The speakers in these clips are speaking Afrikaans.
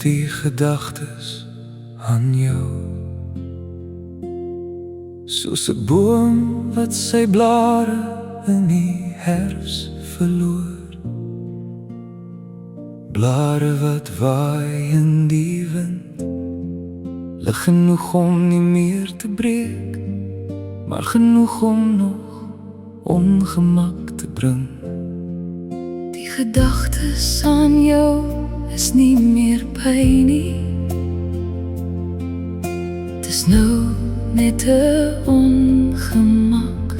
die gedagtes aan jou, soos 'n boom wat sy blare in die herfs verloor. Blare wat waai in die wind, lig genoeg om nie meer te breek, maar genoeg om nog ongemak te bring. Die gedagtes aan jou is nie meer pyn nie, het is nou net 'n ongemak,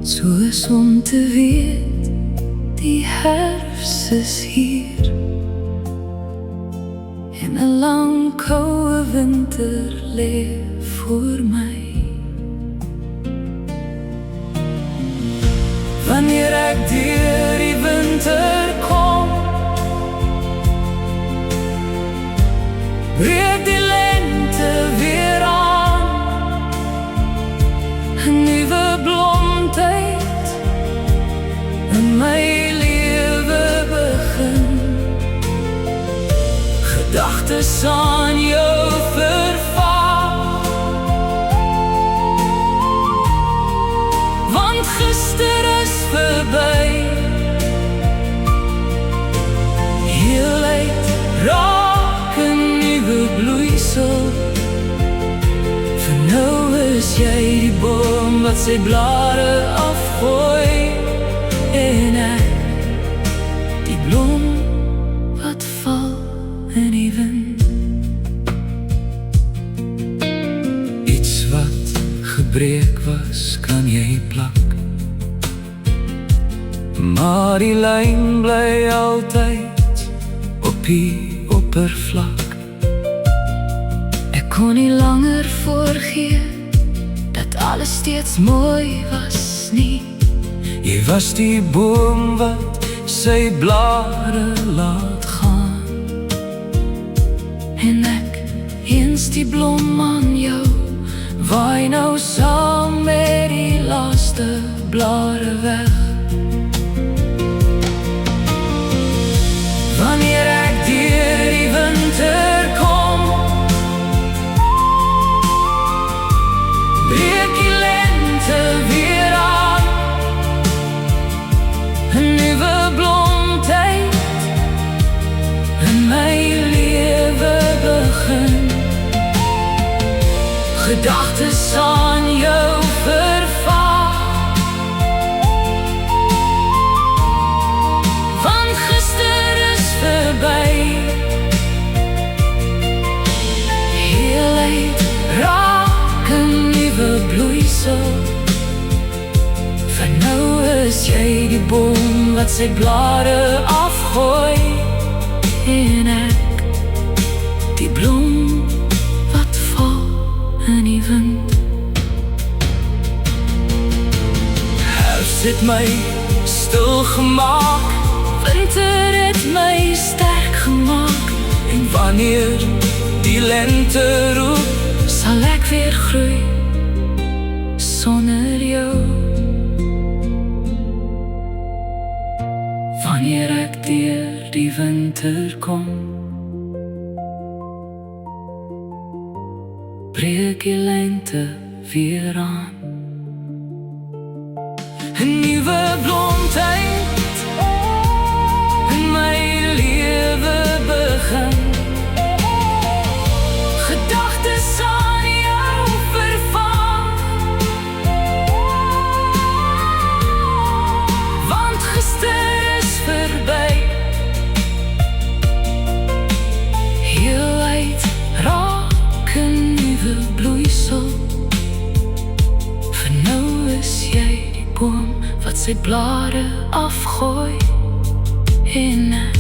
soos om te weet die herfs is hier en 'n lang koue winter lê voor my. Wanneer ek deur die winter kom, breek die lente weer aan, 'n nuwe blomtyd in my lewe begin. Gedagtes aan jou vervaag, want gister is verby. Heelheid raak 'n nuwe bloeisel. Vir nou is jy die boom wat sy blare afgooi, en ek die bloem wat val in die wind. Iets wat gebreek was, kan jy plak, maar die lyn bly altyd op die oppervlak. Ek kon nie langer voorgee dat alles steeds mooi was nie. Jy was die boom wat sy blare laat gaan, En ek eens die blom aan jou, waai nou saam met die laaste blare weg. wanneer ek deur die winter kom, breek die lente weer aan, 'n nuwe blomtyd in my lewe begin. Gedagtes aan jou vervaag, want gister is verby. Heelheid raak 'n nuwe bloeisel. Vir nou is jy die boom wat sy blare afgooi, en ek die bloem wat val in die wind. Herfs het my stil gemaak, winter het my sterk gemaak, en wanneer die lente roep, Sal ek weer groei sonder jou. wanneer ek deur die winter kom, breek die lente weer aan, 'n nuwe blomtyd in my lewe begin. Gedagtes aan jou vervaag, want gister is verby. Heelheid raak 'n nuwe bloeisel. Vir nou is jy die boom wat sy blare afgooi, en ek